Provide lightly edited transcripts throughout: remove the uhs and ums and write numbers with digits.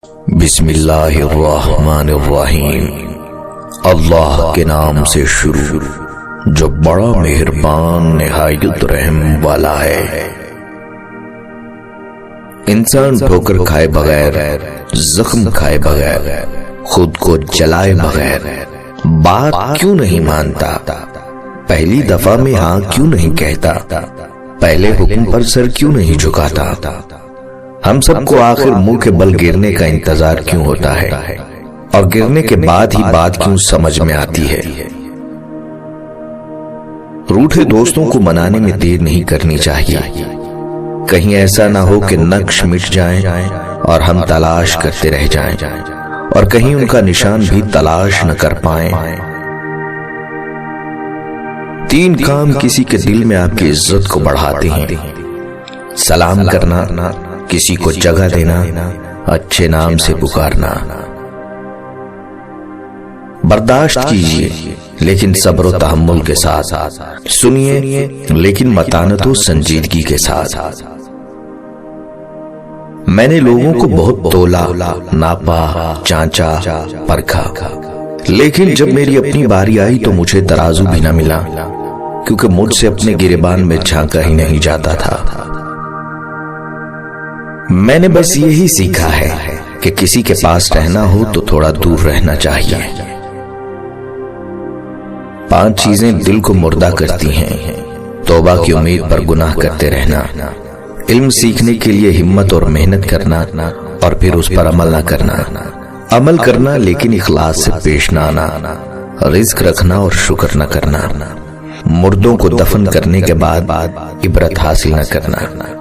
بسم اللہ الرحمن الرحیم۔ اللہ کے نام سے شروع جو بڑا مہربان نہایت رحم والا ہے۔ انسان ٹھوکر کھائے بغیر، زخم کھائے بغیر، خود کو جلائے بغیر بات کیوں نہیں مانتا؟ پہلی دفعہ میں ہاں کیوں نہیں کہتا؟ پہلے حکم پر سر کیوں نہیں جھکاتا؟ ہم سب کو آخر منہ کے بل گرنے کا انتظار کیوں ہوتا ہے، اور گرنے کے بعد ہی بات کیوں سمجھ میں آتی ہے؟ روٹھے دوستوں کو منانے میں دیر نہیں کرنی چاہیے، کہیں ایسا نہ ہو کہ نقش مٹ جائیں اور ہم تلاش کرتے رہ جائیں، اور کہیں ان کا نشان بھی تلاش نہ کر پائیں۔ 3 کام کسی کے دل میں آپ کی عزت کو بڑھاتے ہیں: سلام کرنا، کسی کو جگہ دینا، اچھے نام سے پکارنا۔ برداشت کیجیے لیکن صبر و تحمل کے ساتھ، سنیے لیکن متانت و سنجیدگی کے ساتھ۔ میں نے لوگوں کو بہت تولا، ناپا، چانچا، پرکھا، لیکن جب میری اپنی باری آئی تو مجھے ترازو بھی نہ ملا، کیونکہ مجھ سے اپنے گریبان میں جھانکا ہی نہیں جاتا تھا۔ میں نے بس یہی سیکھا ہے کہ کسی کے پاس رہنا ہو تو تھوڑا دور رہنا چاہیے۔ 5 چیزیں دل کو مردہ کرتی ہیں: توبہ کی امید پر گناہ کرتے رہنا، علم سیکھنے کے لیے ہمت اور محنت کرنا اور پھر اس پر عمل نہ کرنا، عمل کرنا لیکن اخلاص سے پیش نہ آنا، رزق رکھنا اور شکر نہ کرنا، مردوں کو دفن کرنے کے بعد عبرت حاصل نہ کرنا۔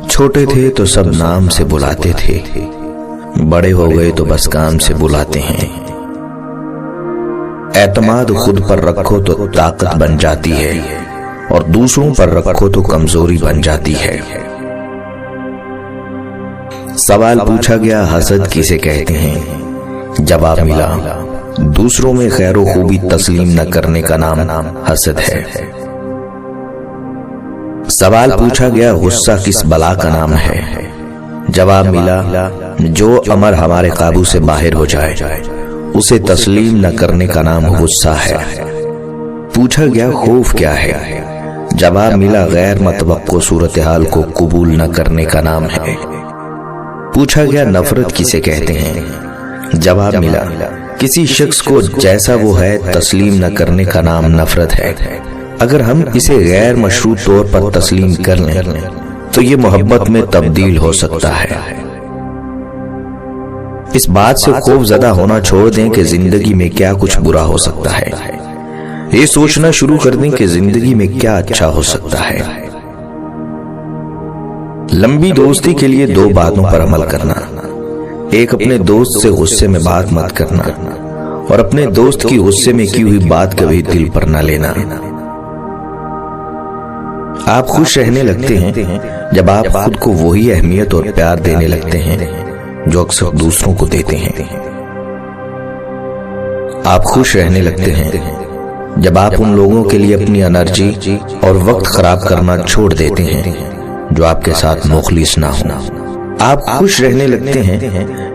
چھوٹے تھے تو سب نام سے بلاتے تھے، بڑے ہو گئے تو بس کام سے بلاتے ہیں۔ اعتماد خود پر رکھو تو طاقت بن جاتی ہے، اور دوسروں پر رکھو تو کمزوری بن جاتی ہے۔ سوال پوچھا گیا، حسد کسے کہتے ہیں؟ جواب ملا، دوسروں میں خیر و خوبی تسلیم نہ کرنے کا نام حسد ہے۔ سوال پوچھا گیا، غصہ کس بلا کا نام ہے؟ جواب ملا، جو امر ہمارے قابو سے باہر ہو جائے اسے تسلیم نہ کرنے کا نام غصہ ہے۔ پوچھا گیا، خوف کیا ہے؟ جواب ملا، غیر متوقع صورتحال کو قبول نہ کرنے کا نام ہے۔ پوچھا گیا، نفرت کسے کہتے ہیں؟ جواب ملا، کسی شخص کو جیسا وہ ہے تسلیم نہ کرنے کا نام نفرت ہے۔ اگر ہم اسے غیر مشروط طور پر تسلیم کر لیں تو یہ محبت میں تبدیل ہو سکتا ہے۔ اس بات سے خوف زدہ ہونا چھوڑ دیں کہ زندگی میں کیا کچھ برا ہو سکتا ہے، یہ سوچنا شروع کر دیں کہ زندگی میں کیا اچھا ہو سکتا ہے۔ لمبی دوستی کے لیے 2 باتوں پر عمل کرنا: ایک، اپنے دوست سے غصے میں بات مت کرنا، اور اپنے دوست کی غصے میں کی ہوئی بات کبھی دل پر نہ لینا۔ آپ خوش رہنے لگتے ہیں جب آپ خود کو وہی اہمیت اور پیار دینے لگتے ہیں جو اکثر دوسروں کو دیتے ہیں۔ آپ خوش رہنے لگتے ہیں جب آپ ان لوگوں کے لیے اپنی انرجی اور وقت خراب کرنا چھوڑ دیتے ہیں جو آپ کے ساتھ مخلص نہ ہوں۔ آپ خوش رہنے لگتے ہیں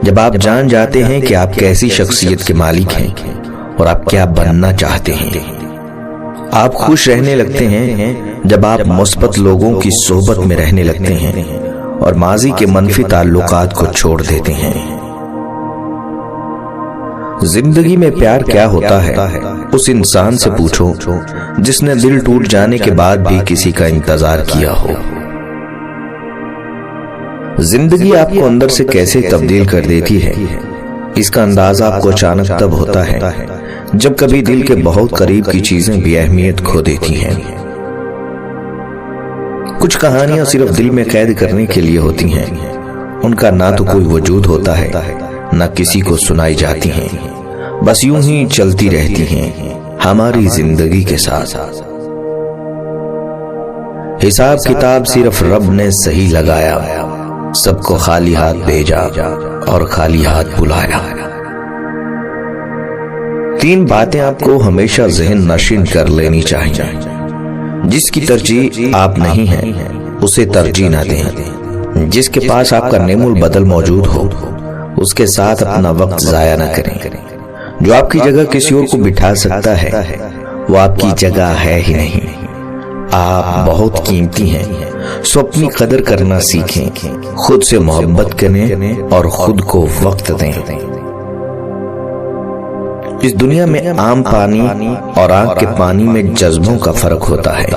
جب آپ جان جاتے ہیں کہ آپ کیسی شخصیت کے مالک ہیں اور آپ کیا بننا چاہتے ہیں۔ آپ خوش رہنے لگتے ہیں جب آپ مثبت لوگوں کی صحبت میں رہنے لگتے ہیں اور ماضی کے منفی تعلقات کو چھوڑ دیتے ہیں۔ زندگی میں پیار کیا ہوتا ہے اس انسان سے پوچھو جس نے دل ٹوٹ جانے کے بعد بھی کسی کا انتظار کیا ہو۔ زندگی آپ کو اندر سے کیسے تبدیل کر دیتی ہے اس کا اندازہ آپ کو اچانک تب ہوتا ہے جب کبھی دل کے بہت قریب کی چیزیں بھی اہمیت کھو دیتی ہیں۔ کچھ کہانیاں صرف دل میں قید کرنے کے لیے ہوتی ہیں، ان کا نہ تو کوئی وجود ہوتا ہے نہ کسی کو سنائی جاتی ہیں، بس یوں ہی چلتی رہتی ہیں ہماری زندگی کے ساتھ۔ حساب کتاب صرف رب نے صحیح لگایا، سب کو خالی ہاتھ بھیجا اور خالی ہاتھ بلایا۔ 3 باتیں آپ کو ہمیشہ ذہن نشین کر لینی چاہیے: جس کی ترجیح آپ نہیں ہیں اسے ترجیح نہ دیں، جس کے پاس آپ کا نعم البدل موجود ہو اس کے ساتھ اپنا وقت ضائع نہ کریں۔ جو آپ کی جگہ کسی اور کو بٹھا سکتا ہے وہ آپ کی جگہ ہے ہی نہیں۔ آپ بہت قیمتی ہیں، سو اپنی قدر کرنا سیکھیں، خود سے محبت کریں اور خود کو وقت دیں۔ اس دنیا میں عام پانی اور آنکھ کے پانی میں جذبوں کا فرق ہوتا ہے۔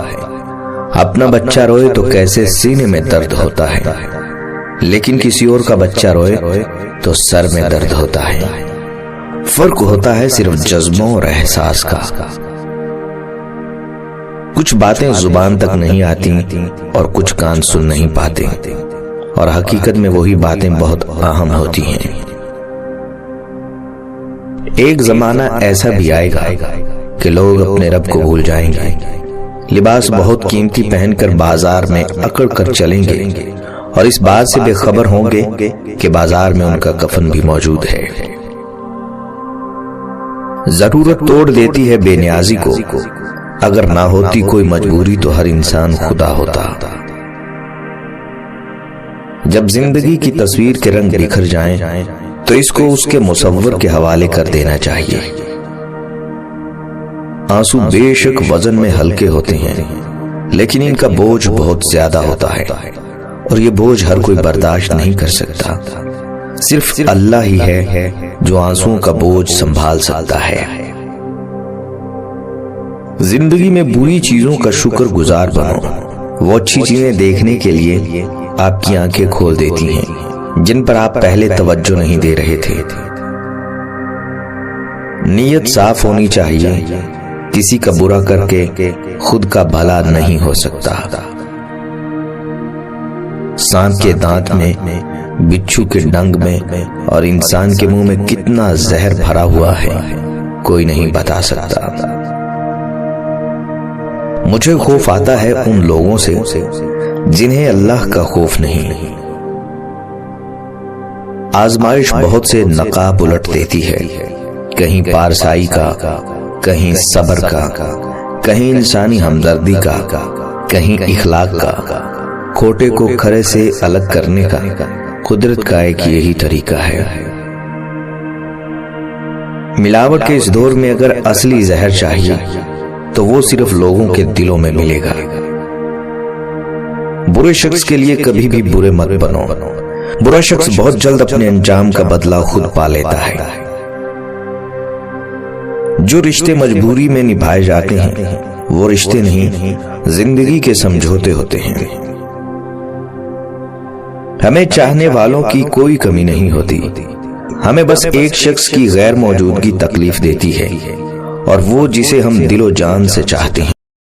اپنا بچہ روئے تو کیسے سینے میں درد ہوتا ہے، لیکن کسی اور کا بچہ روئے تو سر میں درد ہوتا ہے۔ فرق ہوتا ہے صرف جذبوں اور احساس کا۔ کچھ باتیں زبان تک نہیں آتی اور کچھ کان سن نہیں پاتے، اور حقیقت میں وہی باتیں بہت اہم ہوتی ہیں۔ ایک زمانہ ایسا بھی آئے گا کہ لوگ اپنے رب کو بھول جائیں گے، لباس بہت قیمتی پہن کر بازار میں اکڑ کر چلیں گے اور اس بات سے بے خبر ہوں گے کہ بازار میں ان کا کفن بھی موجود ہے۔ ضرورت توڑ دیتی ہے بے نیازی کو، اگر نہ ہوتی کوئی مجبوری تو ہر انسان خدا ہوتا۔ جب زندگی کی تصویر کے رنگ بکھر جائیں تو اس کو اس کے مصور کے حوالے کر دینا چاہیے۔ آنسو بے شک وزن میں ہلکے ہوتے ہیں، لیکن ان کا بوجھ بہت زیادہ ہوتا ہے، اور یہ بوجھ ہر کوئی برداشت نہیں کر سکتا۔ صرف اللہ ہی ہے جو آنسوؤں کا بوجھ سنبھال سکتا ہے۔ زندگی میں بری چیزوں کا شکر گزار بنو، وہ اچھی چیزیں دیکھنے کے لیے آپ کی آنکھیں کھول دیتی ہیں جن پر آپ پہلے توجہ نہیں دے رہے تھے۔ نیت صاف ہونی چاہیے، کسی کا برا کر کے خود کا بھلا نہیں ہو سکتا۔ سانپ کے دانت میں، بچھو کے ڈنگ میں اور انسان کے منہ میں کتنا زہر بھرا ہوا ہے کوئی نہیں بتا سکتا۔ مجھے خوف آتا ہے ان لوگوں سے جنہیں اللہ کا خوف نہیں۔ آزمائش بہت سے نقاب الٹ دیتی ہے، کہیں پارسائی کا، کہیں صبر کا، کہیں انسانی ہمدردی کا، کہیں اخلاق کا۔ کھوٹے کو کھرے سے الگ کرنے کا قدرت کا ایک یہی طریقہ ہے۔ ملاوٹ کے اس دور میں اگر اصلی زہر چاہیے تو وہ صرف لوگوں کے دلوں میں ملے گا۔ برے شخص کے لیے کبھی بھی برے مت بنو، برا شخص بہت جلد اپنے انجام کا بدلہ خود پا لیتا ہے۔ جو رشتے مجبوری میں نبھائے جاتے ہیں وہ رشتے نہیں، زندگی کے سمجھوتے ہوتے ہیں۔ ہمیں چاہنے والوں کی کوئی کمی نہیں ہوتی، ہمیں بس ایک شخص کی غیر موجودگی تکلیف دیتی ہے، اور وہ جسے ہم دل و جان سے چاہتے ہیں۔